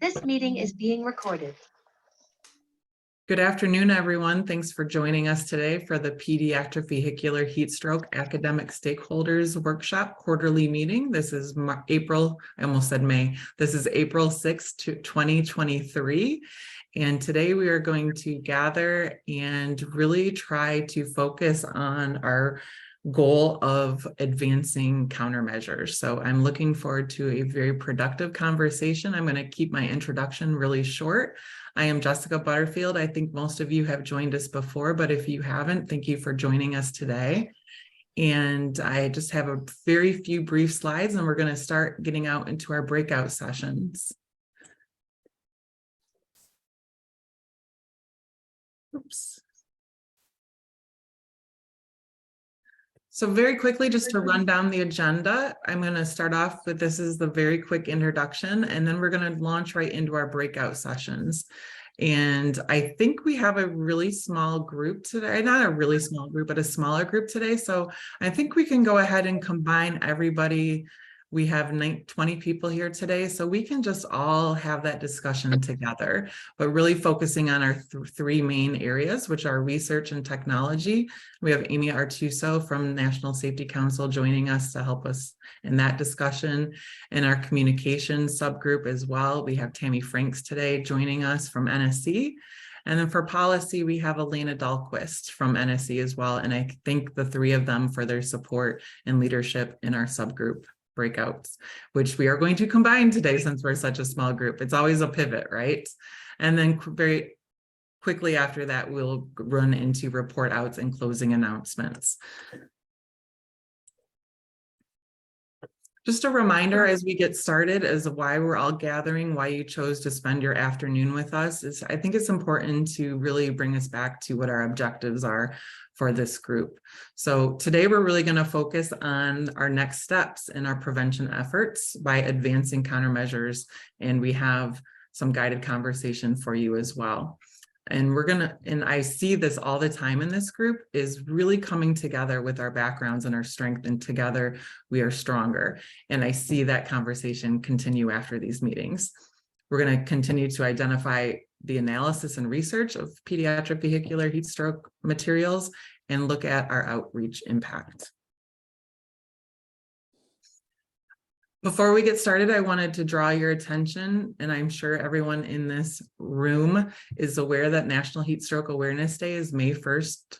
This meeting is being recorded. Good afternoon, everyone. Thanks for joining us today for the Pediatric Vehicular Heat Stroke Academic Stakeholders Workshop Quarterly Meeting. This is April 6th, 2023. And today we are going to gather and really try to focus on our goal of advancing countermeasures. So I'm looking forward to a very productive conversation. I'm going to keep my introduction really short. I am Jessica Butterfield. I think most of you have joined us before, but if you haven't, thank you for joining us today. And I just have a very few brief slides, and we're going to start getting out into our breakout sessions. Oops. So very quickly, just to run down the agenda, I'm going to start off with this is the very quick introduction, and then we're going to launch right into our breakout sessions. And I think we have a really small group today, not a really small group, but a smaller group today. So I think we can go ahead and combine everybody. We have 20 people here today, so we can just all have that discussion together, but really focusing on our three main areas, which are research and technology. We have Amy Artuso from National Safety Council joining us to help us in that discussion. In our communications subgroup as well, we have Tammy Franks today joining us from NSC. And then for policy, we have Alaina Dahlquist from NSC as well. And I thank the three of them for their support and leadership in our subgroup breakouts, which we are going to combine today since we're such a small group. It's always a pivot, right? And then very quickly after that, we'll run into report outs and closing announcements. Just a reminder as we get started as to why we're all gathering, why you chose to spend your afternoon with us is I think it's important to really bring us back to what our objectives are for this group. So today we're really going to focus on our next steps in our prevention efforts by advancing countermeasures, and we have some guided conversation for you as well. And and I see this all the time in this group, is really coming together with our backgrounds and our strength, and together we are stronger. And I see that conversation continue after these meetings. We're going to continue to identify the analysis and research of pediatric vehicular heat stroke materials and look at our outreach impact. Before we get started, I wanted to draw your attention, and I'm sure everyone in this room is aware that National Heat Stroke Awareness Day is May 1st,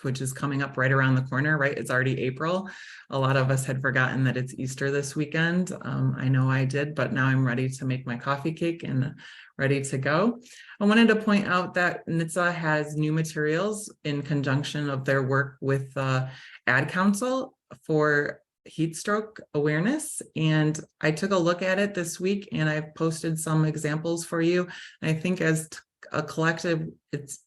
which is coming up right around the corner, right? It's already April. A lot of us had forgotten that it's Easter this weekend. I know I did, but now I'm ready to make my coffee cake and ready to go. I wanted to point out that NHTSA has new materials in conjunction of their work with the Ad Council for heat stroke awareness, and I took a look at it this week, and I've posted some examples for you. I think as a collective,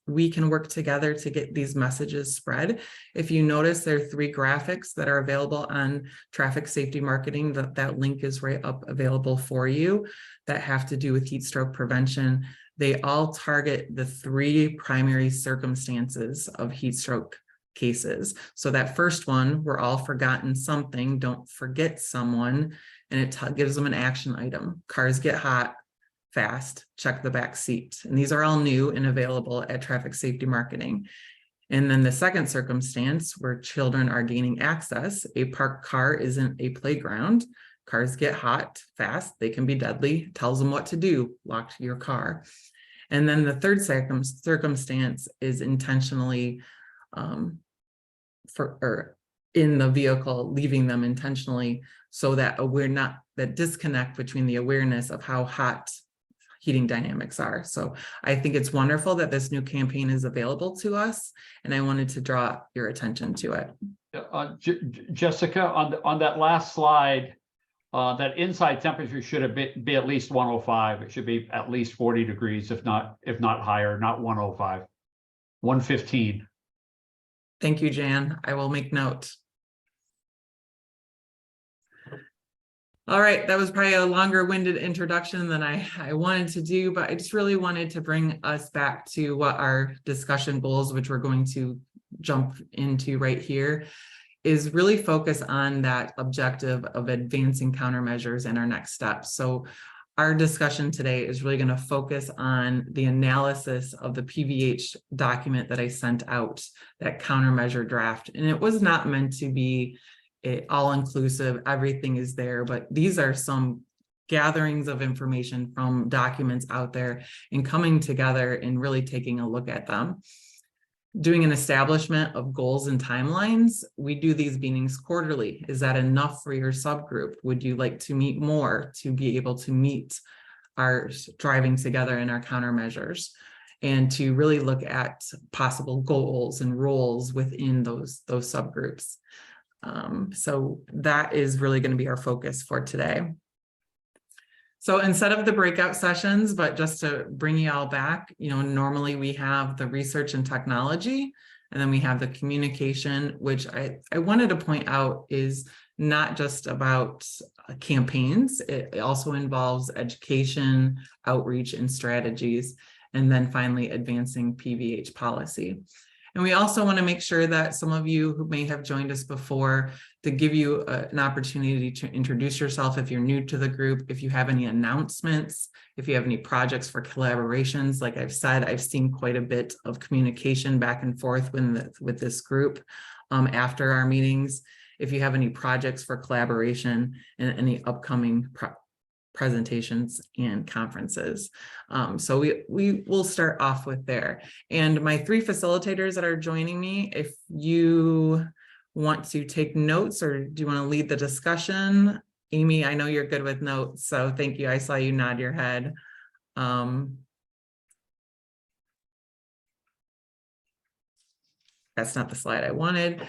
we can work together to get these messages spread. If you notice, there are 3 graphics that are available on traffic safety marketing. That link is right up available for you that have to do with heat stroke prevention. They all target the 3 primary circumstances of heat stroke cases. So that first one, we're all forgotten something, don't forget someone, and it gives them an action item. Cars get hot fast, check the back seat. And these are all new and available at traffic safety marketing. And then the second circumstance where children are gaining access, a parked car isn't a playground. Cars get hot fast, they can be deadly, tells them what to do, lock your car. And then the third circumstance is intentionally in the vehicle, leaving them intentionally, so that that disconnect between the awareness of how hot heating dynamics are. So I think it's wonderful that this new campaign is available to us, and I wanted to draw your attention to it. Jessica, on that last slide, that inside temperature should be at least 105. It should be at least 40 degrees, if not higher, not 105, 115. Thank you, Jan. I will make note. All right, that was probably a longer-winded introduction than I wanted to do, but I just really wanted to bring us back to what our discussion goals, which we're going to jump into right here, is really focus on that objective of advancing countermeasures and our next steps. So our discussion today is really going to focus on the analysis of the PVH document that I sent out, that countermeasure draft. And it was not meant to be all-inclusive, everything is there, but these are some gatherings of information from documents out there and coming together and really taking a look at them. Doing an establishment of goals and timelines. We do these meetings quarterly. Is that enough for your subgroup? Would you like to meet more to be able to meet our driving together in our countermeasures, and to really look at possible goals and roles within those subgroups? So that is really going to be our focus for today. So instead of the breakout sessions, but just to bring you all back, normally we have the research and technology, and then we have the communication, which I wanted to point out is not just about campaigns. It also involves education, outreach, and strategies, and then finally advancing PVH policy. And we also want to make sure that some of you who may have joined us before, to give you an opportunity to introduce yourself if you're new to the group, if you have any announcements, if you have any projects for collaborations. Like I've said, I've seen quite a bit of communication back and forth with this group after our meetings. If you have any projects for collaboration and any upcoming presentations and conferences. So we will start off with there. And my 3 facilitators that are joining me, if you want to take notes or do you want to lead the discussion? Amy, I know you're good with notes, so thank you. I saw you nod your head. That's not the slide I wanted.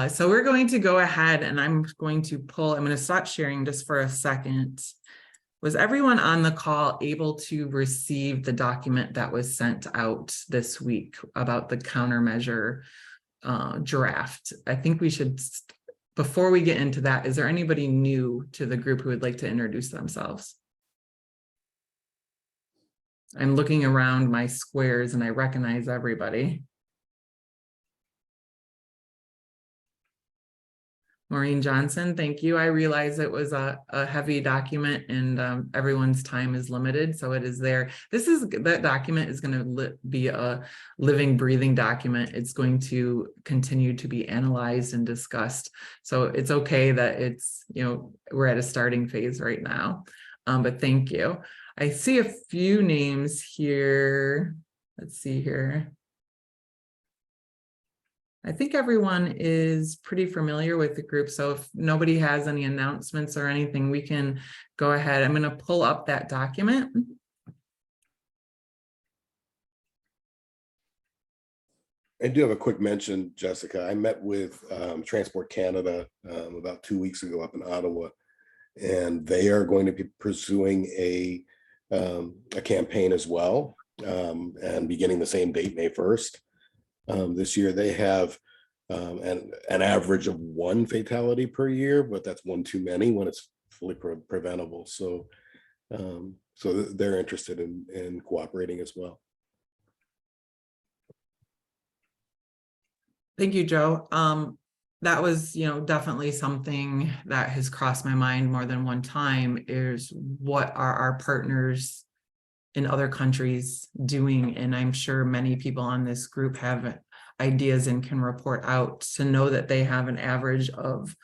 So we're going to go ahead and I'm going to stop sharing just for a second. Was everyone on the call able to receive the document that was sent out this week about the countermeasure draft? I think we should, before we get into that, is there anybody new to the group who would like to introduce themselves? I'm looking around my squares and I recognize everybody. Maureen Johnson, thank you. I realize it was a heavy document and everyone's time is limited, so it is there. That document is going to be a living, breathing document. It's going to continue to be analyzed and discussed. So it's okay that it's, we're at a starting phase right now, but thank you. I see a few names here. Let's see here. I think everyone is pretty familiar with the group. So if nobody has any announcements or anything, we can go ahead. I'm going to pull up that document. I do have a quick mention, Jessica. I met with Transport Canada about 2 weeks ago up in Ottawa, and they are going to be pursuing a campaign as well, and beginning the same date, May 1st. This year they have an average of 1 fatality per year, but that's one too many when it's fully preventable. So they're interested in cooperating as well. Thank you, Joe. That was, definitely something that has crossed my mind more than one time, is what are our partners in other countries doing? And I'm sure many people on this group have ideas and can report out to know that they have an average of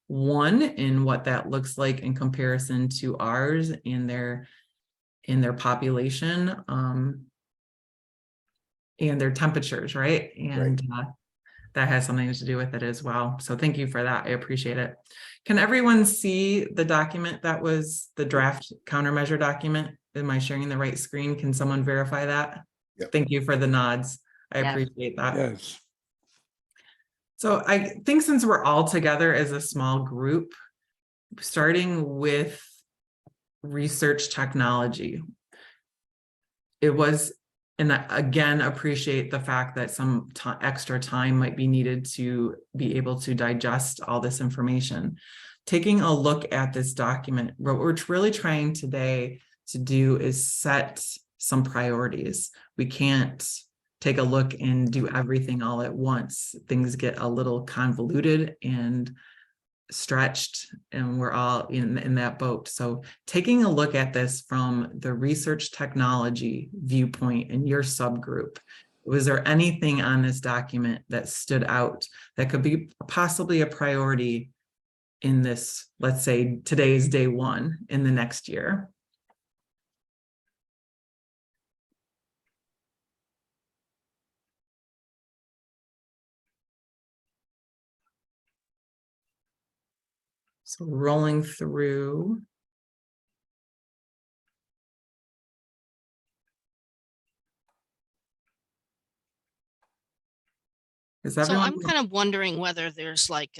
1 and what that looks like in comparison to ours in their population and their temperatures, right? And that has something to do with it as well. So thank you for that. I appreciate it. Can everyone see the document that was the draft countermeasure document? Am I sharing the right screen? Can someone verify that? Yep. Thank you for the nods. I Yes. appreciate that. Yes. So I think since we're all together as a small group, starting with research technology, it was, and I again appreciate the fact that some extra time might be needed to be able to digest all this information. Taking a look at this document, what we're really trying today to do is set some priorities. We can't take a look and do everything all at once. Things get a little convoluted and stretched and we're all in that boat. So taking a look at this from the research technology viewpoint in your subgroup, was there anything on this document that stood out that could be possibly a priority in this, let's say today's day one in the next year? So rolling through. Is So everyone? I'm kind of wondering whether there's like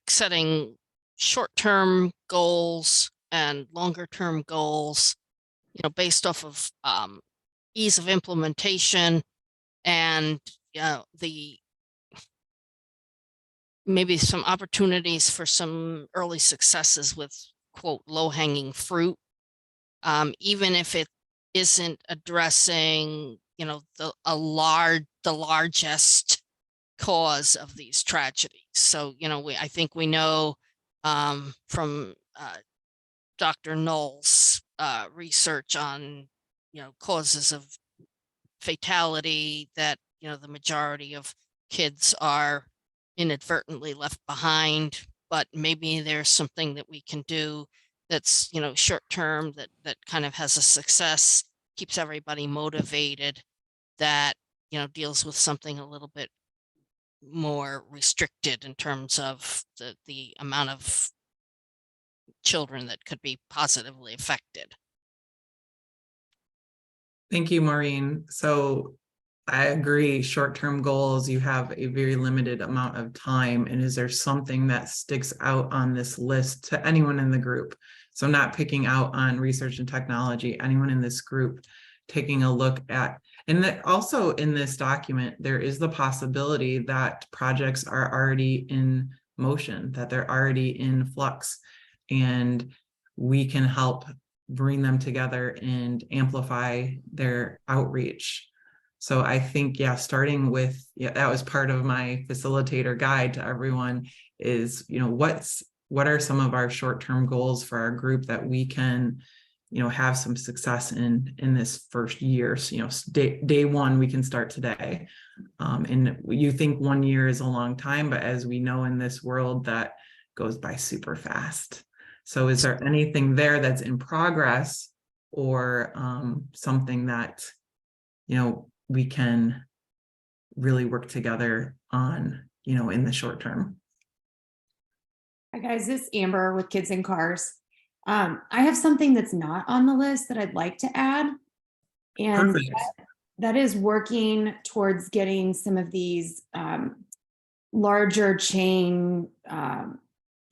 setting short-term goals and longer-term goals, you know, based off of ease of implementation and the maybe some opportunities for some early successes with quote low-hanging fruit, even if it isn't addressing, you know, the largest cause of these tragedies. So, you know, I think we know from Dr. Knoll's research on, you know, causes of fatality that, you know, the majority of kids are inadvertently left behind, but maybe there's something that we can do that's, you know, short term that kind of has a success, keeps everybody motivated, that, you know, deals with something a little bit more restricted in terms of the amount of children that could be positively affected. Thank you, Maureen. So I agree, short-term goals, you have a very limited amount of time. And is there something that sticks out on this list to anyone in the group? So not picking out on research and technology, anyone in this group taking a look at, and that also in this document, there is the possibility that projects are already in motion, that they're already in flux, and we can help bring them together and amplify their outreach. So I think, yeah, starting with, yeah, that was part of my facilitator guide to everyone is, you know, what are some of our short-term goals for our group that we can, you know, have some success in this first year. So, you know, day one, we can start today. And you think 1 year is a long time, but as we know in this world, that goes by super fast. So is there anything there that's in progress or something that, you know, we can really work together on, you know, in the short term? Hi guys, this is Amber with Kids in Cars. I have something that's not on the list that I'd like to add. And that is working towards getting some of these larger chain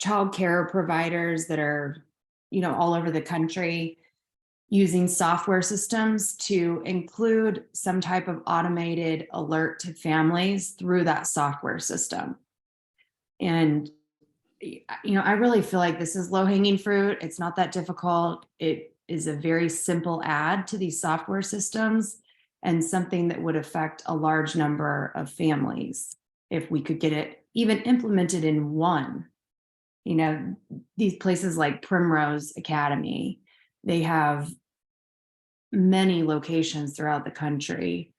childcare providers that are, you know, all over the country using software systems to include some type of automated alert to families through that software system. And, you know, I really feel like this is low-hanging fruit. It's not that difficult. It is a very simple add to these software systems and something that would affect a large number of families if we could get it even implemented in one. You know, these places like Primrose Academy, they have many locations throughout the country.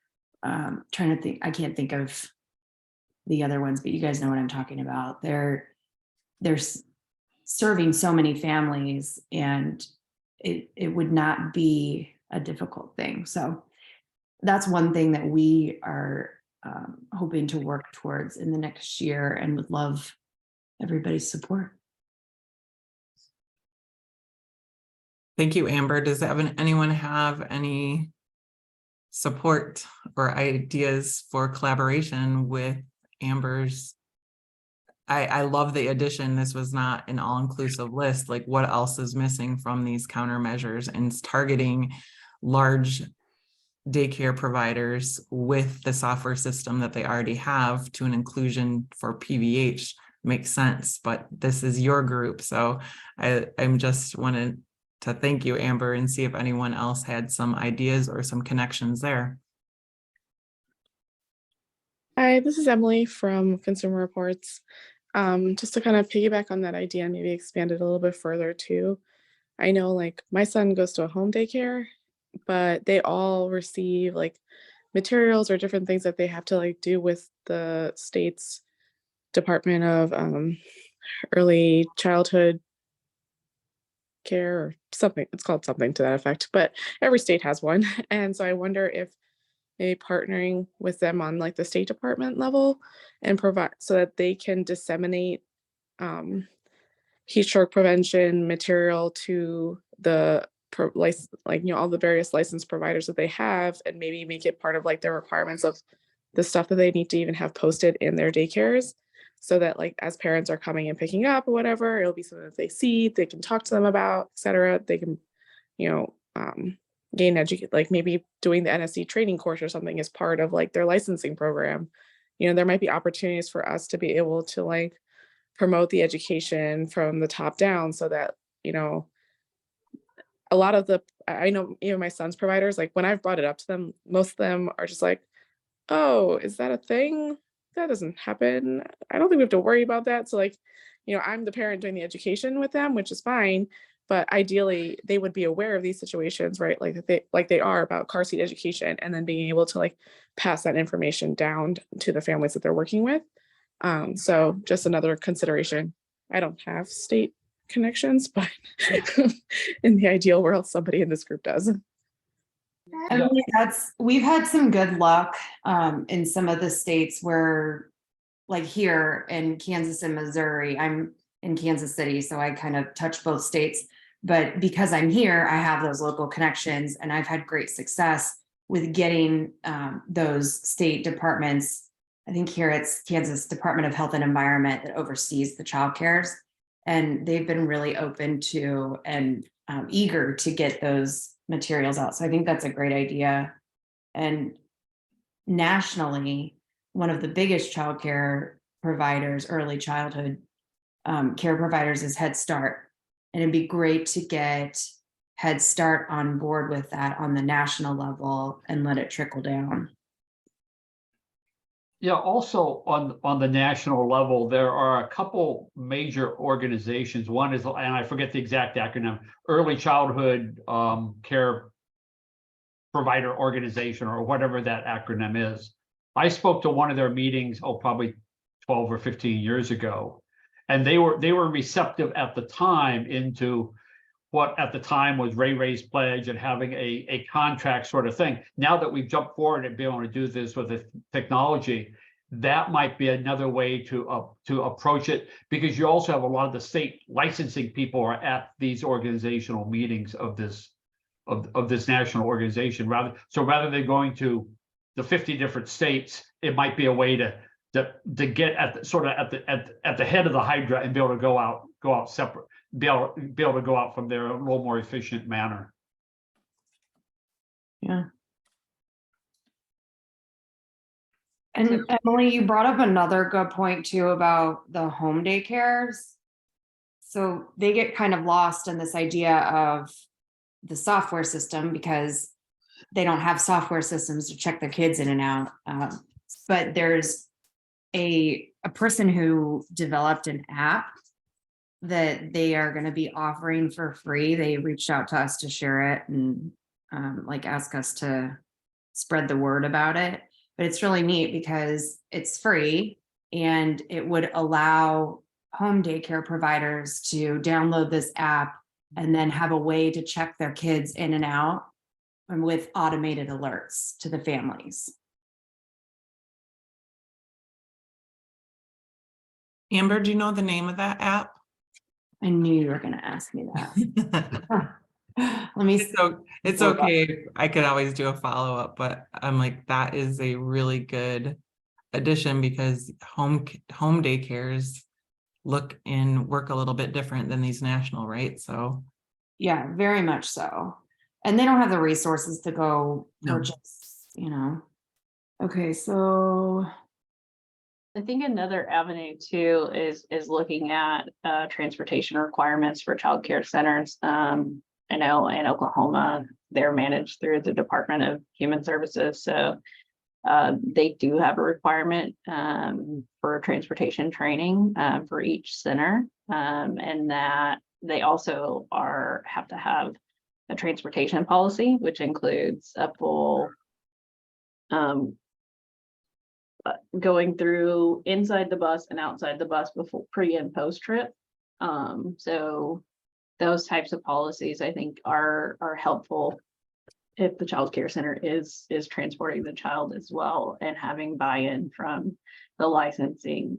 Trying to think, I can't think of the other ones, but you guys know what I'm talking about. They're serving so many families, and it would not be a difficult thing. So that's one thing that we are hoping to work towards in the next year, and would love everybody's support. Thank you, Amber. Does anyone have any support or ideas for collaboration with Amber's? I love the addition. This was not an all-inclusive list. Like, what else is missing from these countermeasures, and targeting large daycare providers with the software system that they already have to an inclusion for PVH makes sense. But this is your group. So I'm just wanted to thank you, Amber, and see if anyone else had some ideas or some connections there. Hi, this is Emily from Consumer Reports. Just to kind of piggyback on that idea and maybe expand it a little bit further too. I know like my son goes to a home daycare, but they all receive like materials or different things that they have to like do with the state's Department of Early Childhood Care or something. It's called something to that effect, but every state has one. And so I wonder if maybe partnering with them on like the State Department level and provide so that they can disseminate heat stroke prevention material to the all the various license providers that they have, and maybe make it part of like their requirements of the stuff that they need to even have posted in their daycares, so that like as parents are coming and picking up or whatever, it'll be something that they see, they can talk to them about, etc. They can, you know, gain educate, like maybe doing the NSC training course or something as part of like their licensing program. You know, there might be opportunities for us to be able to like promote the education from the top down, so that, you know, a lot of the, I know even my son's providers, like when I've brought it up to them, most of them are just like, oh, is that a thing? That doesn't happen. I don't think we have to worry about that. So like, you know, I'm the parent doing the education with them, which is fine. But ideally they would be aware of these situations, right? Like they are about car seat education, and then being able to like pass that information down to the families that they're working with. So just another consideration. I don't have state connections, but in the ideal world, somebody in this group does. Emily, we've had some good luck in some of the states where, like here in Kansas and Missouri, I'm in Kansas City, so I kind of touch both states. But because I'm here, I have those local connections, and I've had great success with getting those state departments. I think here it's Kansas Department of Health and Environment that oversees the child cares, and they've been really open to and eager to get those materials out. So I think that's a great idea. And nationally, one of the biggest childcare providers, early childhood care providers, is Head Start. And it'd be great to get Head Start on board with that on the national level and let it trickle down. Yeah, also on the national level, there are a couple major organizations. One is, and I forget the exact acronym, Early Childhood Care Provider Organization, or whatever that acronym is. I spoke to one of their meetings, probably 12 or 15 years ago, and they were receptive at the time into what at the time was Ray Ray's pledge and having a contract sort of thing. Now that we've jumped forward and been able to do this with the technology, that might be another way to approach it, because you also have a lot of the state licensing people are at these organizational meetings of this national organization. Rather than going to the 50 different states, it might be a way to get at the head of the hydra and be able to go out separate. Be able to go out from there in a little more efficient manner. Yeah. And Emily, you brought up another good point too about the home daycares. So they get kind of lost in this idea of the software system because they don't have software systems to check their kids in and out. But there's a person who developed an app that they are going to be offering for free. They reached out to us to share it and like ask us to spread the word about it. But it's really neat because it's free, and it would allow home daycare providers to download this app and then have a way to check their kids in and out, and with automated alerts to the families. Amber, do you know the name of that app? I knew you were going to ask me that. Let me. So it's okay. I could always do a follow-up, but I'm like, that is a really good addition, because home daycares look and work a little bit different than these national, right? So Yeah, very much so. And they don't have the resources to go purchase, Okay, so I think another avenue too is looking at transportation requirements for child care centers. I know in Oklahoma, they're managed through the Department of Human Services. So They do have a requirement for transportation training for each center, and that they also have to have a transportation policy, which includes a full going through inside the bus and outside the bus before pre and post trip. So those types of policies, I think, are helpful if the child care center is transporting the child as well, and having buy-in from the licensing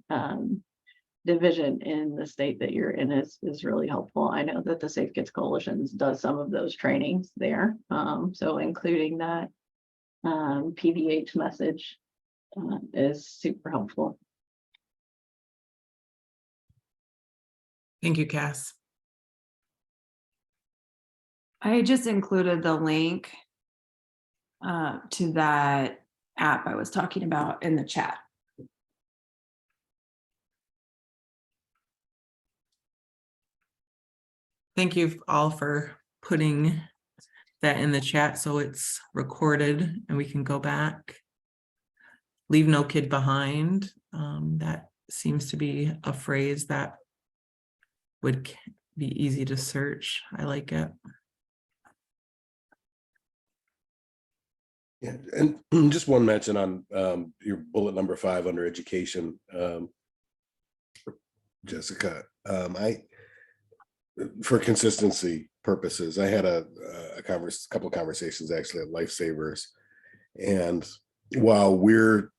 division in the state that you're in is really helpful. I know that the Safe Kids Coalition does some of those trainings there. So including that PVH message is super helpful. Thank you, Cass. I just included the link to that app I was talking about in the chat. Thank you all for putting that in the chat so it's recorded and we can go back. Leave no kid behind. That seems to be a phrase that would be easy to search. I like it. Yeah, and just one mention on your bullet number 5 under education, Jessica. For consistency purposes, I had a couple of conversations actually at Lifesavers, and while we're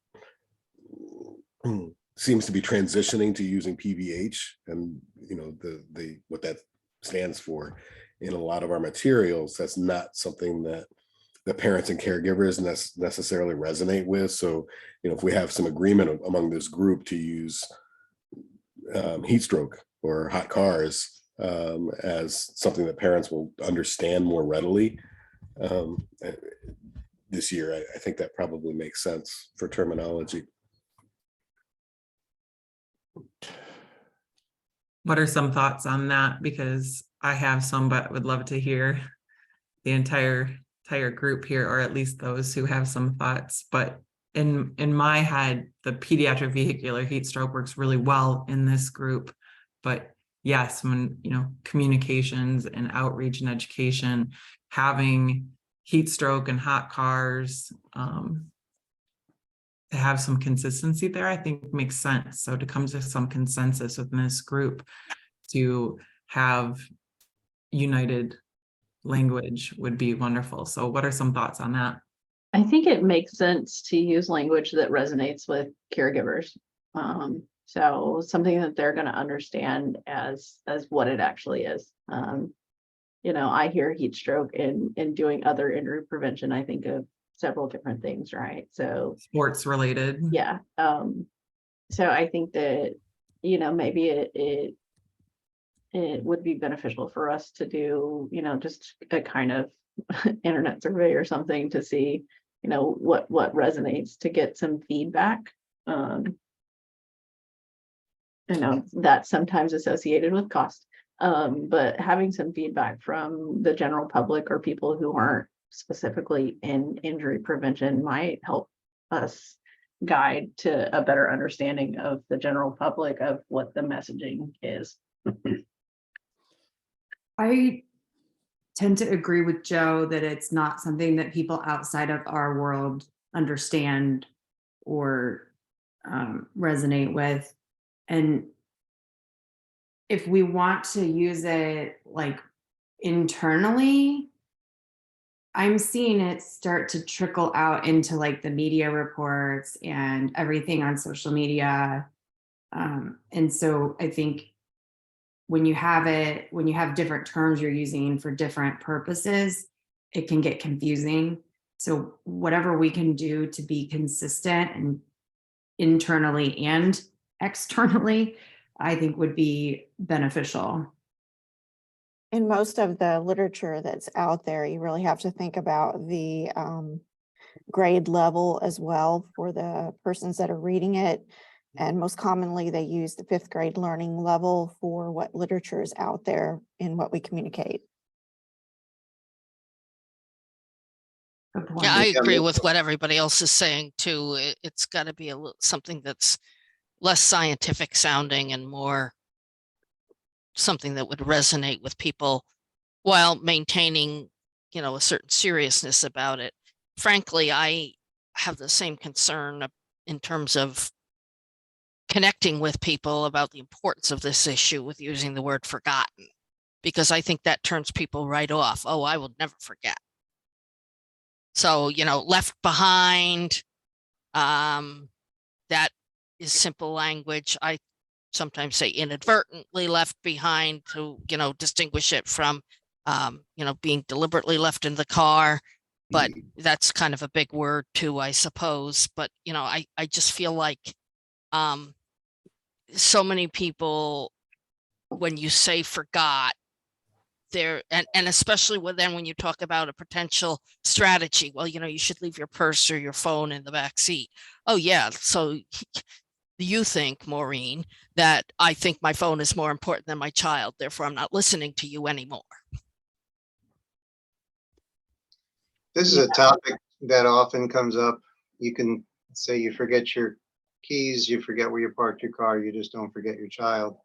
seems to be transitioning to using PVH, and you know the what that stands for in a lot of our materials, that's not something that the parents and caregivers necessarily resonate with. So, you know, if we have some agreement among this group to use Heatstroke or hot cars as something that parents will understand more readily this year, I think that probably makes sense for terminology. What are some thoughts on that? Because I have some, but would love to hear the entire group here, or at least those who have some thoughts. But in my head, the pediatric vehicular heat stroke works really well in this group. But yes, when, you know, communications and outreach and education, having heat stroke and hot cars, to have some consistency there, I think makes sense. So to come to some consensus within this group to have united language would be wonderful. So what are some thoughts on that? I think it makes sense to use language that resonates with caregivers. So something that they're going to understand as what it actually is. You know, I hear heat stroke and doing other injury prevention, I think of several different things, right? So Sports related. yeah. So I think that, you know, maybe it would be beneficial for us to do, you know, just a kind of internet survey or something to see, you know, what resonates, to get some feedback. I know that's sometimes associated with cost, but having some feedback from the general public or people who aren't specifically in injury prevention might help us guide to a better understanding of the general public of what the messaging is. I tend to agree with Joe that it's not something that people outside of our world understand or resonate with. And if we want to use it like internally, I'm seeing it start to trickle out into like the media reports and everything on social media. And so I think when you have different terms you're using for different purposes, it can get confusing. So whatever we can do to be consistent and internally and externally, I think would be beneficial. In most of the literature that's out there, you really have to think about the grade level as well for the persons that are reading it. And most commonly, they use the 5th grade learning level for what literature is out there in what we communicate. Good point. Yeah, I Yeah, agree well, with what everybody else is saying too. It's got to be a little something that's less scientific sounding and more something that would resonate with people while maintaining, a certain seriousness about it. Frankly, I have the same concern in terms of connecting with people about the importance of this issue with using the word forgotten, because I think that turns people right off. Oh, I will never forget. So, left behind, that is simple language. I sometimes say inadvertently left behind to, distinguish it from, being deliberately left in the car. But that's kind of a big word too, I suppose. But, I just feel like so many people, when you say forgot, there and especially when you talk about a potential strategy, well, you should leave your purse or your phone in the back seat. Oh yeah, so you think, Maureen, that I think my phone is more important than my child, therefore I'm not listening to you anymore. This is a topic that often comes up. You can say you forget your keys, you forget where you parked your car, you just don't forget your child.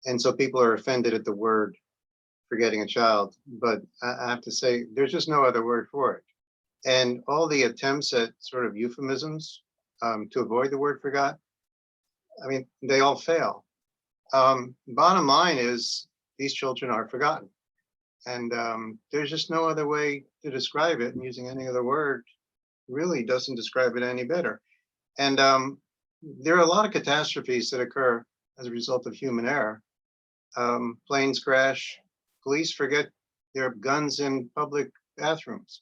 And so people are offended at the word forgetting a child, but I have to say there's just no other word for it. And all the attempts at sort of euphemisms to avoid the word forgot, I mean, they all fail. Bottom line is these children are forgotten. And there's just no other way to describe it, and using any other word really doesn't describe it any better. And there are a lot of catastrophes that occur as a result of human error. Planes crash, police forget their guns in public bathrooms.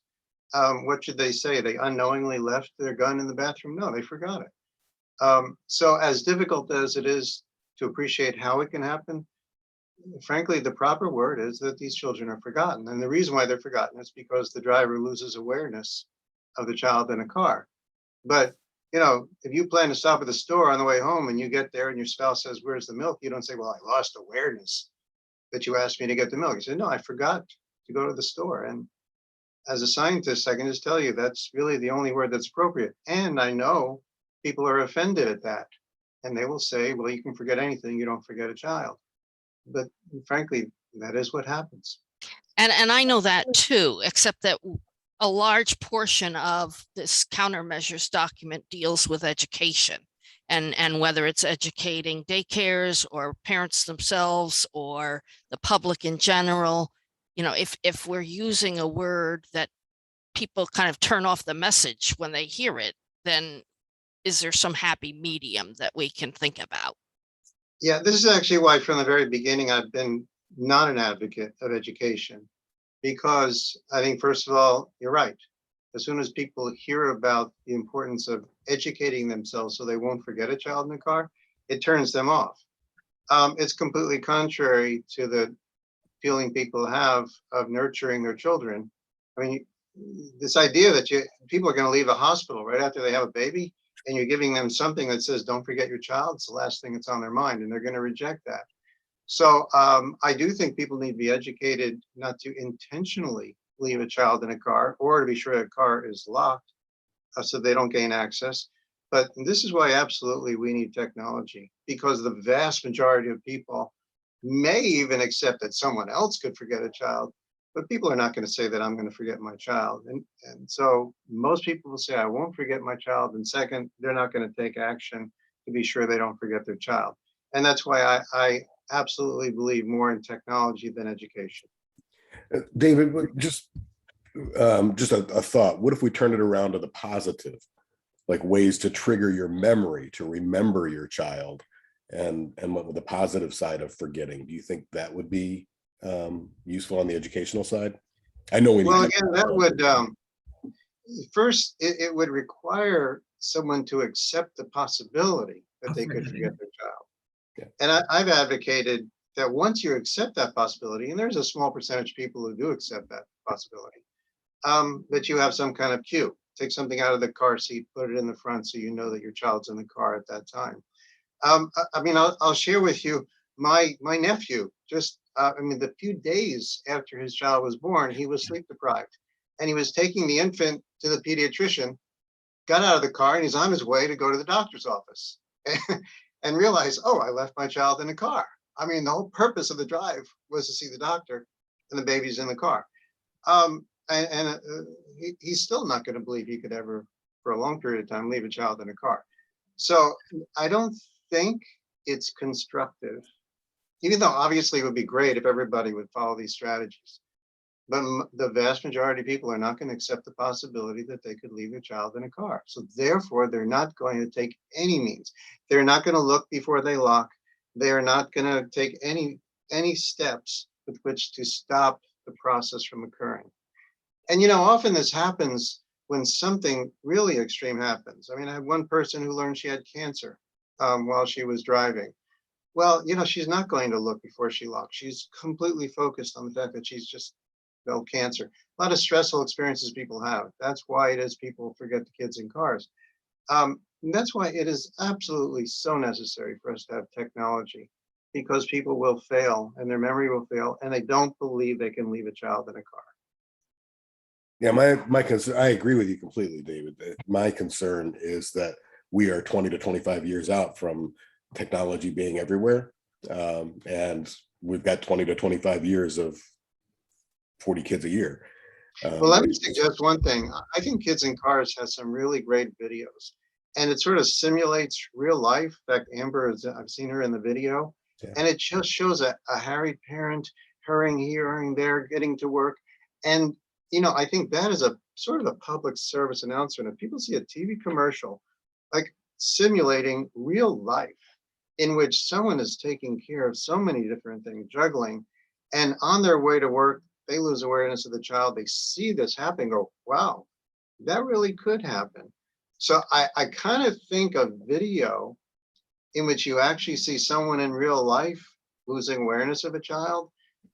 What should they say? They unknowingly left their gun in the bathroom? No, they forgot it. So as difficult as it is to appreciate how it can happen, frankly, the proper word is that these children are forgotten. And the reason why they're forgotten is because the driver loses awareness of the child in a car. But, if you plan to stop at the store on the way home and you get there and your spouse says, "Where's the milk?" You don't say, "Well, I lost awareness that you asked me to get the milk." You say, "No, I forgot to go to the store." And as a scientist, I can just tell you that's really the only word that's appropriate. And I know people are offended at that. And they will say, "Well, you can forget anything, you don't forget a child." But frankly, that is what happens. And I know that too, except that a large portion of this countermeasures document deals with education, and whether it's educating daycares or parents themselves or the public in general, if we're using a word that people kind of turn off the message when they hear it, then is there some happy medium that we can think about? Yeah, this is actually why from the very beginning I've been not an advocate of education, because I think, first of all, you're right. As soon as people hear about the importance of educating themselves so they won't forget a child in the car, it turns them off. It's completely contrary to the feeling people have of nurturing their children. I mean, this idea that people are going to leave a hospital right after they have a baby, and you're giving them something that says, "Don't forget your child," it's the last thing that's on their mind, and they're going to reject that. So I do think people need to be educated not to intentionally leave a child in a car, or to be sure a car is locked so they don't gain access. But this is why absolutely we need technology, because the vast majority of people may even accept that someone else could forget a child, but people are not going to say that I'm going to forget my child. And so most people will say, "I won't forget my child." And second, they're not going to take action to be sure they don't forget their child. And that's why I absolutely believe more in technology than education. David, just a thought. What if we turn it around to the positive, like ways to trigger your memory to remember your child, and what with the positive side of forgetting? Do you think that would be useful on the educational side? I know we need. Well, again, that would first it would require someone to accept the possibility that they could forget their child. Yeah. And I've advocated that once you accept that possibility, and there's a small percentage of people who do accept that possibility, that you have some kind of cue. Take something out of the car seat, put it in the front so you know that your child's in the car at that time. I mean, I'll share with you my nephew. Just the few days after his child was born, he was sleep deprived, and he was taking the infant to the pediatrician, got out of the car, and he's on his way to go to the doctor's office and realized, oh, I left my child in the car. I mean, the whole purpose of the drive was to see the doctor, and the baby's in the car. He's still not going to believe he could ever, for a long period of time, leave a child in a car. So I don't think it's constructive, even though obviously it would be great if everybody would follow these strategies. But the vast majority of people are not going to accept the possibility that they could leave a child in a car. So therefore, they're not going to take any means. They're not going to look before they lock. They are not going to take any steps with which to stop the process from occurring. And, you know, often this happens when something really extreme happens. I mean, I had one person who learned she had cancer while she was driving. Well, you know, she's not going to look before she locks. She's completely focused on the fact that she's just developed cancer. A lot of stressful experiences people have. That's why it is people forget the kids in cars. That's why it is absolutely so necessary for us to have technology, because people will fail and their memory will fail and they don't believe they can leave a child in a car. Yeah, my concern, I agree with you completely, David. My concern is that we are 20 to 25 years out from technology being everywhere. And we've got 20 to 25 years of 40 kids a year. Well, let me suggest one thing. I think Kids in Cars has some really great videos, and it sort of simulates real life. In fact, Amber, I've seen her in the video, and it just shows a harried parent hurrying here, hurrying there, getting to work. And, you know, I think that is a sort of a public service announcement. If people see a TV commercial, like simulating real life in which someone is taking care of so many different things, juggling, and on their way to work, they lose awareness of the child. They see this happen, go, wow, that really could happen. So I kind of think of video in which you actually see someone in real life losing awareness of a child,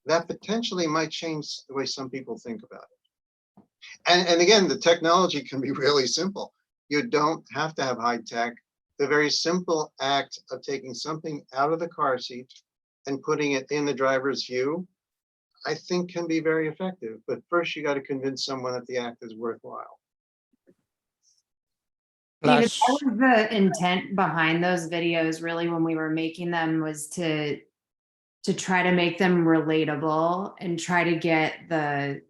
that potentially might change the way some people think about it. And again, the technology can be really simple. You don't have to have high tech. The very simple act of taking something out of the car seat and putting it in the driver's view, I think can be very effective. But first, you got to convince someone that the act is worthwhile. David, that was the intent behind those videos, really, when we were making them, was to try to make them relatable and try to get the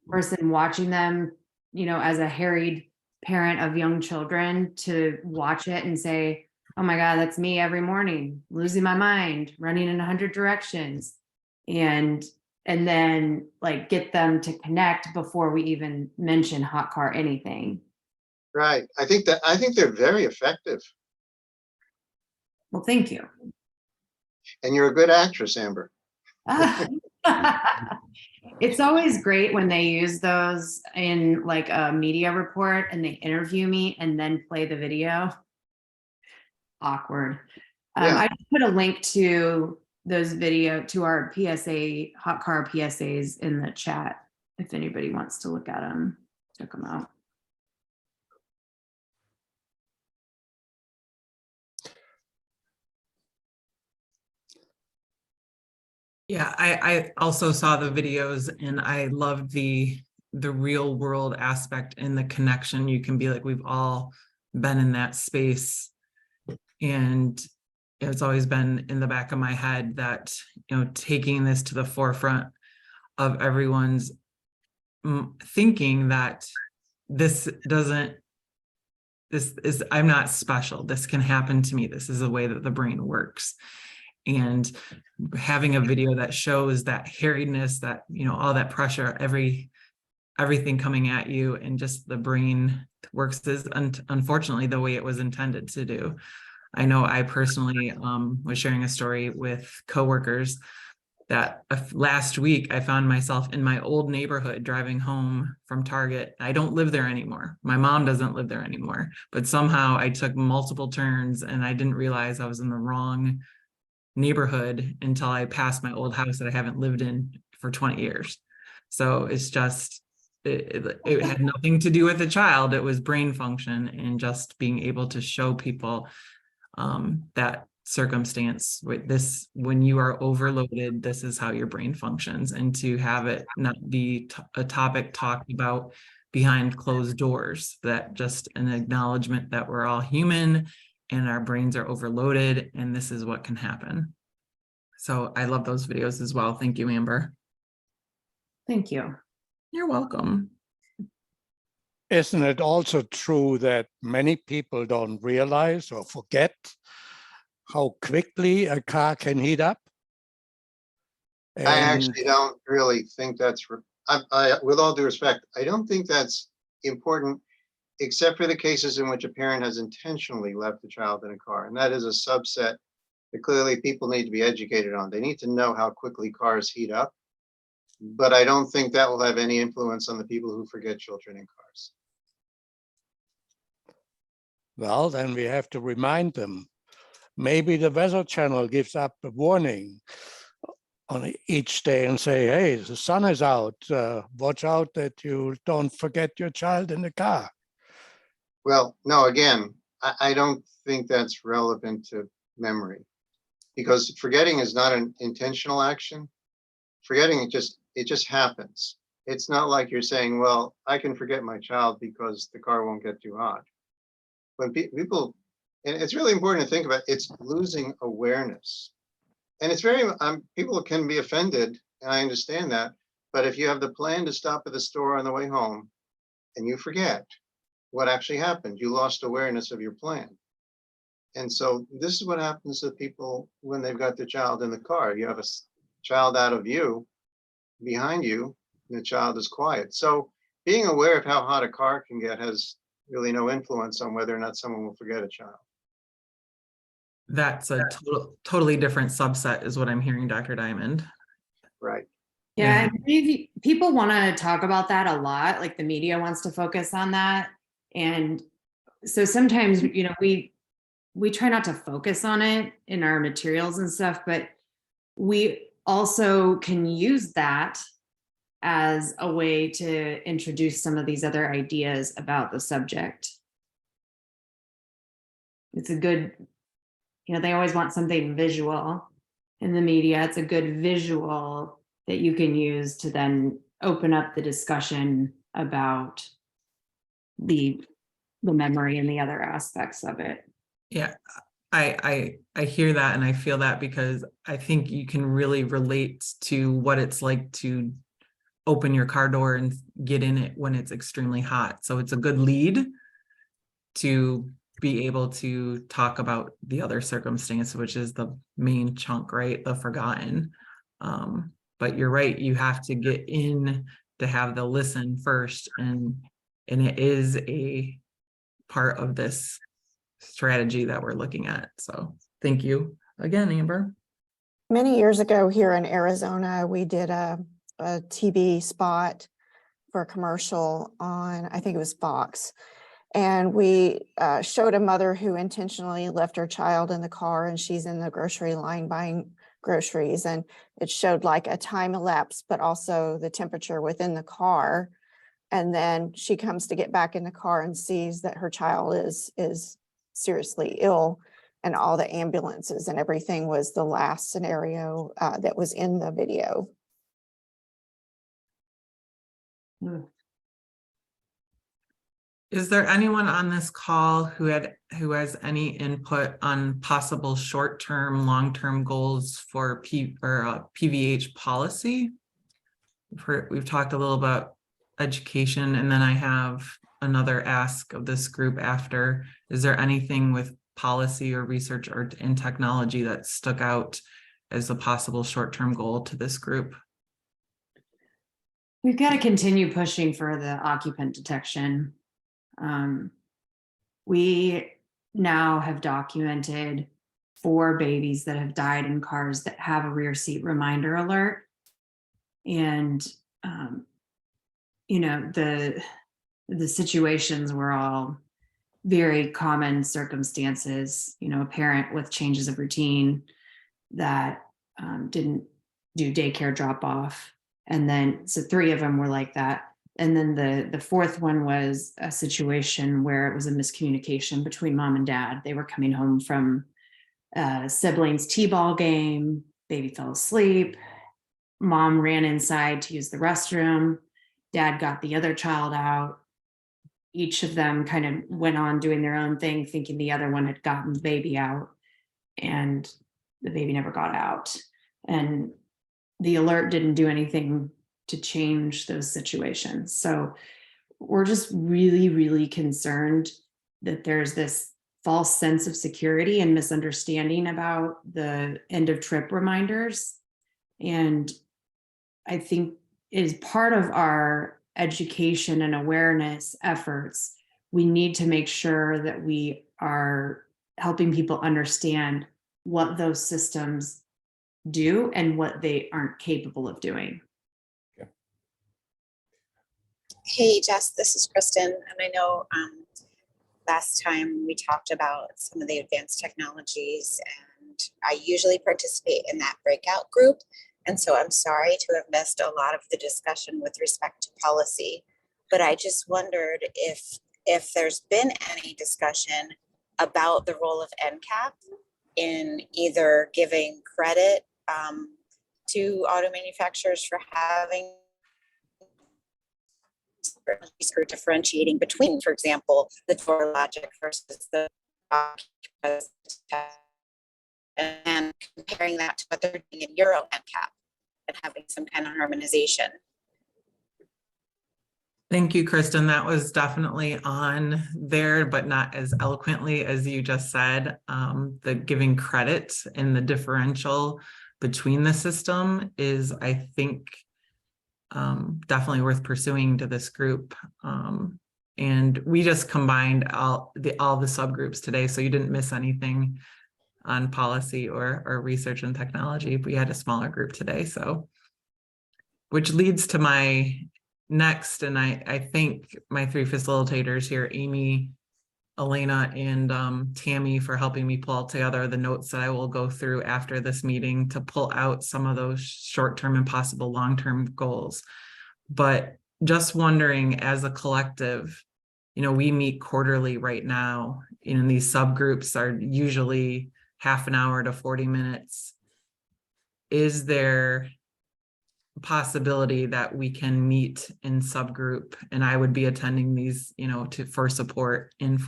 person watching them, you know, as a harried parent of young children, to watch it and say, oh my God, that's me every morning, losing my mind, running in 100 directions. And then like get them to connect before we even mention hot car anything. Right. I think they're very effective. Well, thank you. And you're a good actress, Amber. It's always great when they use those in like a media report and they interview me and then play the video. Awkward. Yeah. I put a link to those to our PSA, hot car PSAs in the chat. If anybody wants to look at them, check them out. Yeah, I also saw the videos and I loved the real world aspect and the connection. You can be like, we've all been in that space. And it's always been in the back of my head that, you know, taking this to the forefront of everyone's thinking that I'm not special. This can happen to me. This is the way that the brain works. And having a video that shows that harriedness, that, you know, all that pressure, everything coming at you, and just the brain works is unfortunately the way it was intended to do. I know I personally was sharing a story with coworkers that last week I found myself in my old neighborhood driving home from Target. I don't live there anymore. My mom doesn't live there anymore, but somehow I took multiple turns and I didn't realize I was in the wrong neighborhood until I passed my old house that I haven't lived in for 20 years. So it's just, it had nothing to do with the child. It was brain function and just being able to show people that circumstance with this, when you are overloaded, this is how your brain functions, and to have it not be a topic talked about behind closed doors, that just an acknowledgement that we're all human and our brains are overloaded and this is what can happen. So I love those videos as well. Thank you, Amber. Thank you. You're welcome. Isn't it also true that many people don't realize or forget how quickly a car can heat up? I And actually don't really think that's, with all due respect, I don't think that's important, except for the cases in which a parent has intentionally left the child in a car. And that is a subset that clearly people need to be educated on. They need to know how quickly cars heat up. But I don't think that will have any influence on the people who forget children in cars. well, then we have to remind them. Maybe the Weather Channel gives up a warning on each day and say, hey, the sun is out. Watch out that you don't forget your child in the car. Well, no, again, I don't think that's relevant to memory, because forgetting is not an intentional action. Forgetting, it just happens. It's not like you're saying, well, I can forget my child because the car won't get too hot. When people, and it's really important to think about, it's losing awareness. And it's very, people can be offended, and I understand that. But if you have the plan to stop at the store on the way home and you forget what actually happened, you lost awareness of your plan. And so this is what happens to people when they've got their child in the car. You have a child out of view behind you, and the child is quiet. So being aware of how hot a car can get has really no influence on whether or not someone will forget a child. That's a totally different subset is what I'm hearing, Dr. Diamond. Right. Yeah, and people want to talk about that a lot, like the media wants to focus on that. And so sometimes, you know, we try not to focus on it in our materials and stuff, but we also can use that as a way to introduce some of these other ideas about the subject. It's a good, you know, they always want something visual in the media. It's a good visual that you can use to then open up the discussion about the memory and the other aspects of it. Yeah, I hear that and I feel that, because I think you can really relate to what it's like to open your car door and get in it when it's extremely hot. So it's a good lead to be able to talk about the other circumstance, which is the main chunk, right? The forgotten. But you're right, you have to get in to have the listen first, and it is a part of this strategy that we're looking at. So thank you again, Amber. Many years ago here in Arizona, we did a TV spot for a commercial on, I think it was Fox. And we showed a mother who intentionally left her child in the car, and she's in the grocery line buying groceries. And it showed like a time elapse, but also the temperature within the car. And then she comes to get back in the car and sees that her child is seriously ill, and all the ambulances and everything was the last scenario that was in the video. Is there anyone on this call who has any input on possible short-term, long-term goals for PVH policy? We've talked a little about education, and then I have another ask of this group after. Is there anything with policy or research or in technology that stuck out as a possible short-term goal to this group? We've got to continue pushing for the occupant detection. We now have documented 4 babies that have died in cars that have a rear seat reminder alert. And, you know, the situations were all very common circumstances, you know, a parent with changes of routine that didn't do daycare drop off. And then, so 3 of them were like that. And then the 4th one was a situation where it was a miscommunication between mom and dad. They were coming home from siblings t-ball game, baby fell asleep, mom ran inside to use the restroom, dad got the other child out, each of them kind of went on doing their own thing, thinking the other one had gotten the baby out, and the baby never got out. And the alert didn't do anything to change those situations. So we're just really, really concerned that there's this false sense of security and misunderstanding about the end of trip reminders. And I think as part of our education and awareness efforts, we need to make sure that we are helping people understand what those systems do and what they aren't capable of doing. Hey, Jess, this is Kristen. And I know last time we talked about some of the advanced technologies, and I usually participate in that breakout group. And so I'm sorry to have missed a lot of the discussion with respect to policy, but I just wondered if there's been any discussion about the role of NCAP in either giving credit to auto manufacturers for having or differentiating between, for example, the door logic versus the and comparing that to what they're doing in Euro NCAP and having some kind of harmonization. Thank you, Kristen. That was definitely on there, but not as eloquently as you just said. The giving credit and the differential between the system is, I think, definitely worth pursuing to this group. And we just combined all the subgroups today, so you didn't miss anything on policy or research and technology. We had a smaller group today, so which leads to my next, and I thank my three facilitators here, Amy, Alaina, and Tammy, for helping me pull together the notes that I will go through after this meeting to pull out some of those short-term and possible long-term goals. But just wondering, as a collective, we meet quarterly right now, and these subgroups are usually half an hour to 40 minutes. Is there possibility that we can meet in subgroup, and I would be attending these, for support and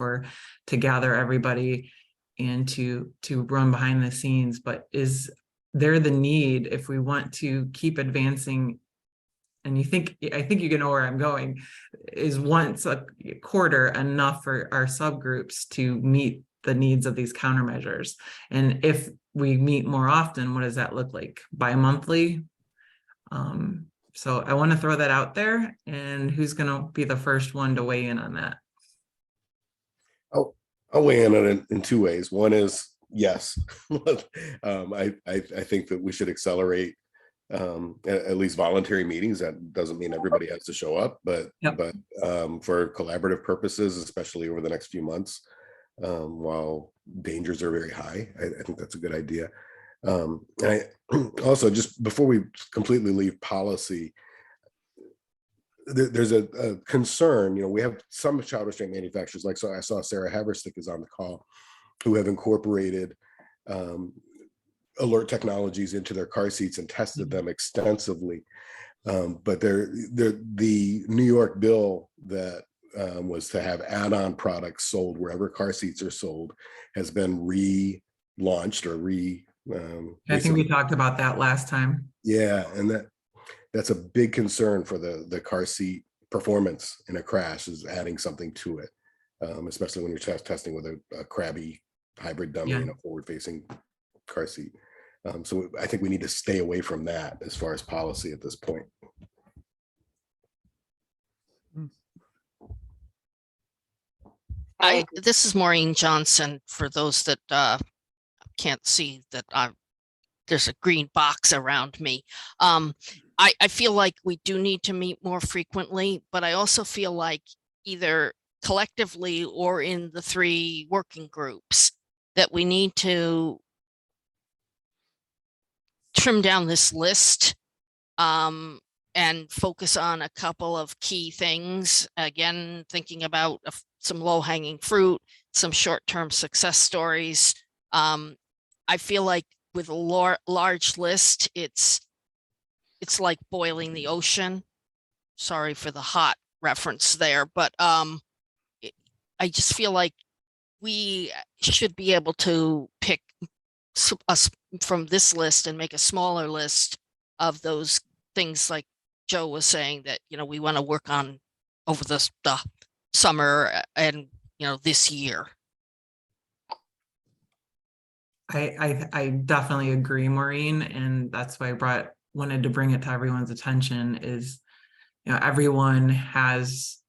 to gather everybody and to run behind the scenes? But is there the need, if we want to keep advancing, and I think you know where I'm going, is once a quarter enough for our subgroups to meet the needs of these countermeasures? And if we meet more often, what does that look like? Bi-monthly? So I want to throw that out there, and who's going to be the first one to weigh in on that? I'll weigh in on it in two ways. One is yes. I think that we should accelerate at least voluntary meetings. That doesn't mean everybody has to show up, but for collaborative purposes, especially over the next few months, while dangers are very high, I think that's a good idea. And I also, just before we completely leave policy, there's a concern. We have some child restraint manufacturers, so I saw Sarah Haverstick is on the call, who have incorporated alert technologies into their car seats and tested them extensively. But the New York bill that was to have add-on products sold wherever car seats are sold has been relaunched or I think we talked about that last time. Yeah, and that's a big concern for the car seat performance in a crash, is adding something to it, especially when you're testing with a crabby hybrid dummy in a forward-facing car seat. So I think we need to stay away from that as far as policy at this point. This is Maureen Johnson. For those that can't see that there's a green box around me. I feel like we do need to meet more frequently, but I also feel like either collectively or in the three working groups that we need to trim down this list and focus on a couple of key things. Again, thinking about some low-hanging fruit, some short-term success stories. I feel like with a large list, it's like boiling the ocean. Sorry for the hot reference there, but I just feel like we should be able to pick us from this list and make a smaller list of those things like Joe was saying that, you know, we want to work on over the summer and, you know, this year. I definitely agree, Maureen, and that's why I wanted to bring it to everyone's attention is, you know, everyone has,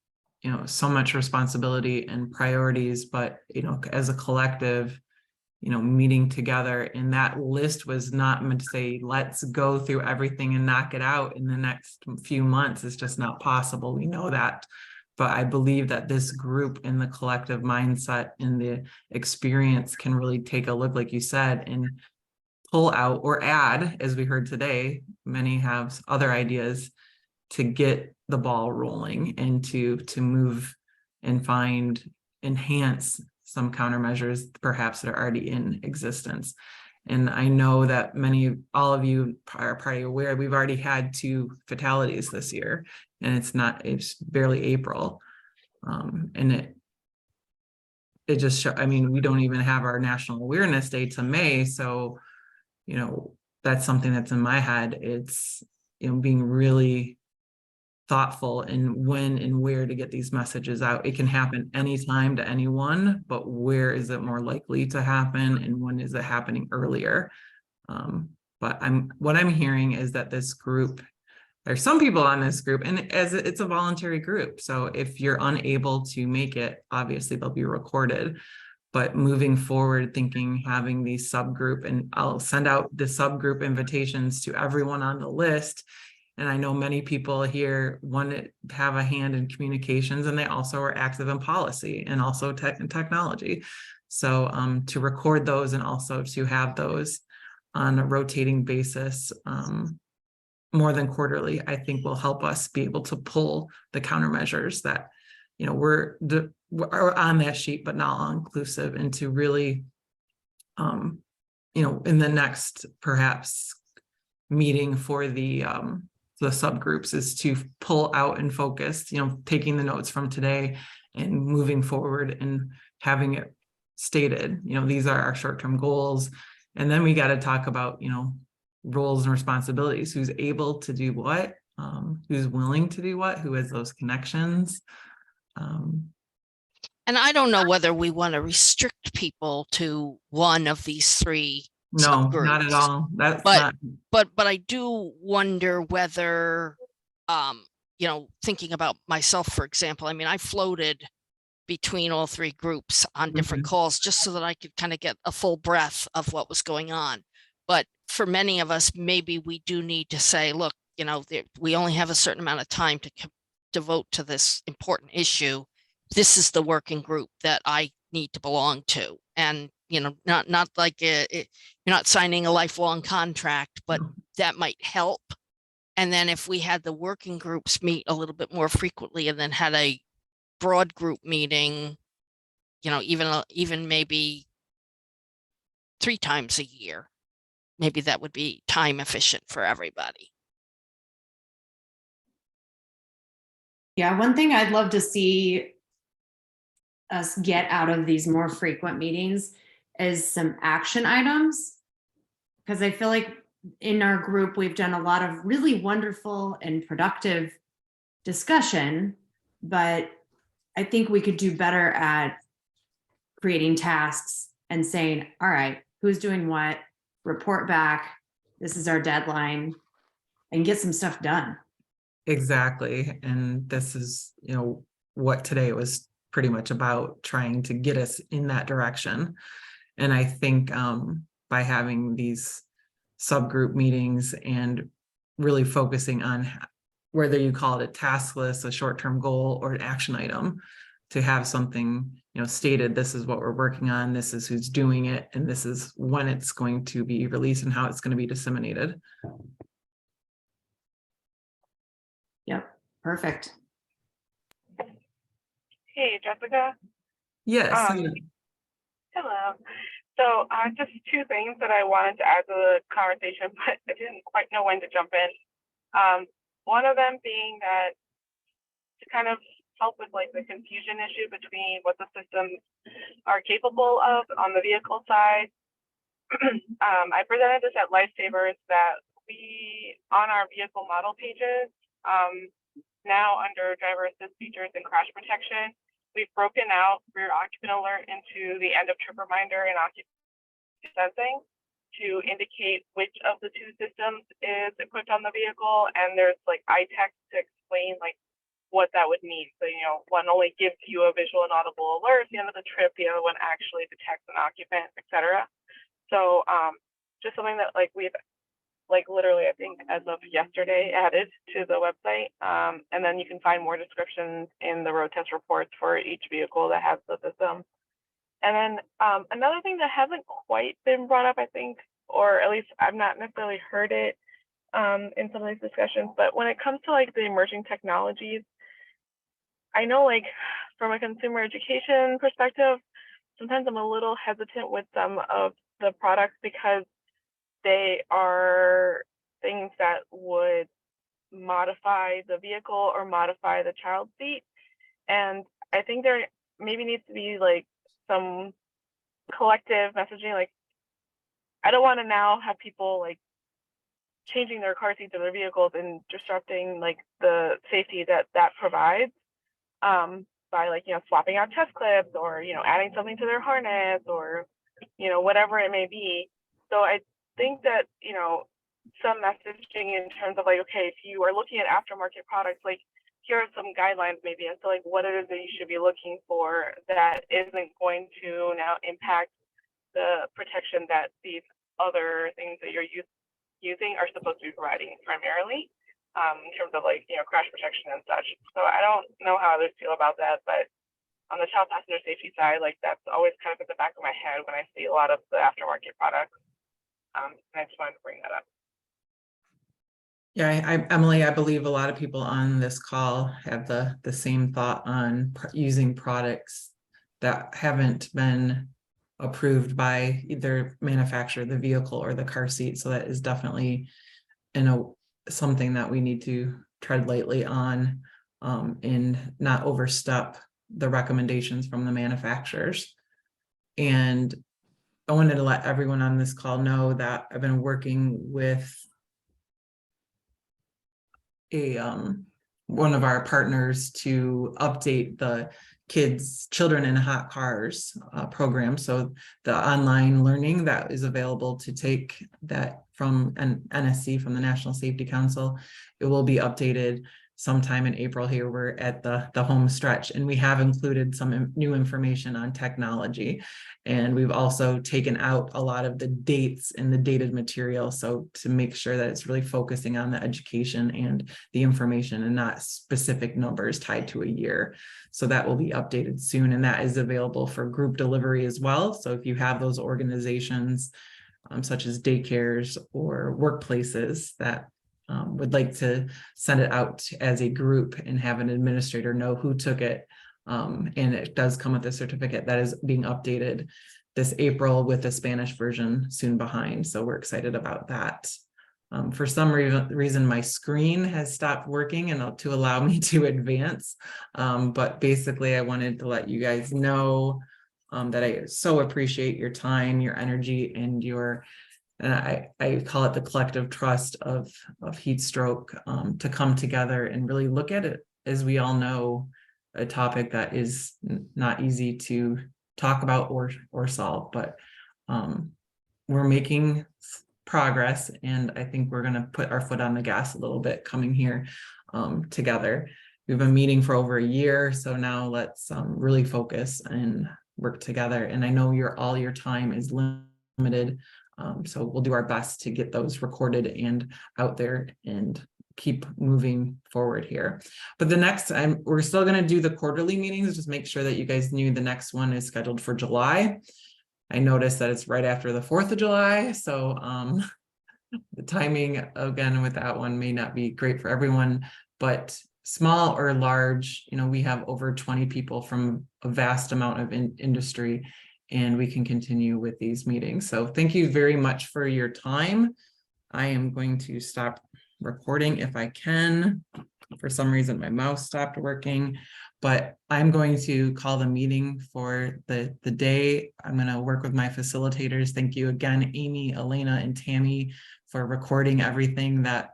you know, so much responsibility and priorities, but, you know, as a collective, you know, meeting together, and that list was not meant to say, let's go through everything and knock it out in the next few months. It's just not possible. We know that. But I believe that this group and the collective mindset and the experience can really take a look, like you said, and pull out or add, as we heard today, many have other ideas to get the ball rolling and to move and enhance some countermeasures perhaps that are already in existence. And I know that all of you are probably aware, we've already had 2 fatalities this year, and it's barely April. And it just I mean, we don't even have our National Awareness Day to May. So, you know, that's something that's in my head. It's, you know, being really thoughtful in when and where to get these messages out. It can happen anytime to anyone, but where is it more likely to happen and when is it happening earlier? But what I'm hearing is that this group, there's some people on this group, and as it's a voluntary group. So if you're unable to make it, obviously they'll be recorded. But moving forward, thinking having these subgroup, and I'll send out the subgroup invitations to everyone on the list. And I know many people here want to have a hand in communications, and they also are active in policy and also tech and technology. So to record those and also to have those on a rotating basis, more than quarterly, I think will help us be able to pull the countermeasures that, you know, we're on that sheet, but not all inclusive, and to really, you know, in the next perhaps meeting for the subgroups is to pull out and focus, you know, taking the notes from today and moving forward and having it stated, you know, these are our short-term goals. And then we got to talk about, you know, roles and responsibilities, who's able to do what, who's willing to do what, who has those connections. And I don't know whether we want to restrict people to one of these 3 No, subgroups. not at all. But I do wonder whether, you know, thinking about myself, for example, I mean, I floated between all 3 groups on different calls just so that I could kind of get a full breath of what was going on. But for many of us, maybe we do need to say, look, you know, we only have a certain amount of time to devote to this important issue. This is the working group that I need to belong to. And, you know, not like you're not signing a lifelong contract, but that might help. And then if we had the working groups meet a little bit more frequently and then had a broad group meeting, you know, even maybe 3 times a year, maybe that would be time efficient for everybody. Yeah, one thing I'd love to see us get out of these more frequent meetings is some action items. Because I feel like in our group, we've done a lot of really wonderful and productive discussion, but I think we could do better at creating tasks and saying, all right, who's doing what, report back, this is our deadline, and get some stuff done. Exactly. And this is, you know, what today was pretty much about, trying to get us in that direction. And I think by having these subgroup meetings and really focusing on whether you call it a task list, a short-term goal, or an action item, to have something, you know, stated, this is what we're working on, this is who's doing it, and this is when it's going to be released and how it's going to be disseminated. Yep, perfect. Hey, Jessica. Yes. Hello. So just 2 things that I wanted to add to the conversation, but I didn't quite know when to jump in. One of them being that to kind of help with like the confusion issue between what the systems are capable of on the vehicle side. I presented this at Lifesavers that we, on our vehicle model pages, now under driver assist features and crash protection, we've broken out rear occupant alert into the end of trip reminder and occupant sensing to indicate which of the two systems is equipped on the vehicle. And there's like iText to explain like what that would mean. So, you know, one only gives you a visual and audible alert at the end of the trip, the other one actually detects an occupant, etc. So just something that like we've like literally, I think as of yesterday, added to the website. And then you can find more descriptions in the road test reports for each vehicle that has the system. And then another thing that hasn't quite been brought up, I think, or at least I've not necessarily heard it in some of these discussions, but when it comes to like the emerging technologies, I know like from a consumer education perspective, sometimes I'm a little hesitant with some of the products because they are things that would modify the vehicle or modify the child seat. And I think there maybe needs to be like some collective messaging. Like, I don't want to now have people like changing their car seats or their vehicles and disrupting like the safety that that provides by like, you know, swapping out test clips or, you know, adding something to their harness or, you know, whatever it may be. So I think that, you know, some messaging in terms of like, okay, if you are looking at aftermarket products, like here are some guidelines maybe as to like what it is that you should be looking for that isn't going to now impact the protection that these other things that you're using are supposed to be providing primarily in terms of like, you know, crash protection and such. So I don't know how others feel about that, but on the child passenger safety side, like that's always kind of at the back of my head when I see a lot of the aftermarket products. And I just wanted to bring that up. Yeah, Emily, I believe a lot of people on this call have the same thought on using products that haven't been approved by either manufacturer, the vehicle, or the car seat. So that is definitely something that we need to tread lightly on and not overstep the recommendations from the manufacturers. And I wanted to let everyone on this call know that I've been working with one of our partners to update the children in hot cars program. So the online learning that is available to take that from an NSC, from the National Safety Council, it will be updated sometime in April. Here we're at the home stretch, and we have included some new information on technology, and we've also taken out a lot of the dates in the dated material, so to make sure that it's really focusing on the education and the information and not specific numbers tied to a year. So that will be updated soon, and that is available for group delivery as well. So if you have those organizations such as daycares or workplaces that would like to send it out as a group and have an administrator know who took it. And it does come with a certificate that is being updated this April with the Spanish version soon behind. So we're excited about that. For some reason, my screen has stopped working and to allow me to advance. But basically, I wanted to let you guys know that I so appreciate your time, your energy, and and I call it the collective trust of Heatstroke to come together and really look at it, as we all know, a topic that is not easy to talk about or solve, but we're making progress, and I think we're going to put our foot on the gas a little bit coming here together. We've been meeting for over a year, so now let's really focus and work together. And I know all your time is limited. So we'll do our best to get those recorded and out there and keep moving forward here. But the next, we're still going to do the quarterly meetings. Just make sure that you guys knew the next one is scheduled for July. I noticed that it's right after the 4th of July. So the timing again with that one may not be great for everyone, but small or large, you know, we have over 20 people from a vast amount of industry, and we can continue with these meetings. So thank you very much for your time. I am going to stop recording if I can. For some reason, my mouse stopped working, but I'm going to call the meeting for the day. I'm going to work with my facilitators. Thank you again, Amy, Alaina, and Tammy, for recording everything that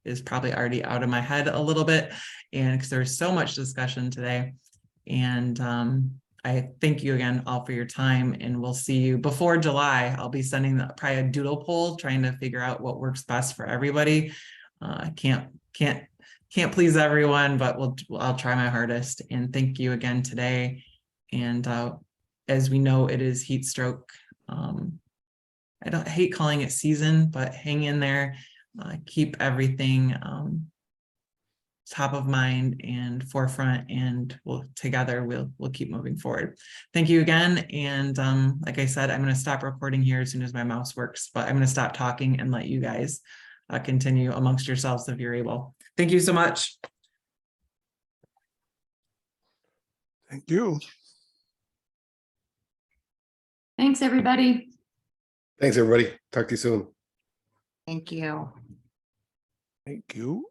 is probably already out of my head a little bit, and because there's so much discussion today. And I thank you again all for your time, and we'll see you before July. I'll be sending probably a doodle poll, trying to figure out what works best for everybody. I can't please everyone, but I'll try my hardest. And thank you again today. And as we know, it is heat stroke. I hate calling it season, but hang in there. Keep everything top of mind and forefront, and together we'll keep moving forward. Thank you again. And like I said, I'm going to stop recording here as soon as my mouse works, but I'm going to stop talking and let you guys continue amongst yourselves if you're able. Thank you so much. Thank you. Thanks, everybody. Thanks, everybody. Talk to you soon. Thank you. Thank you.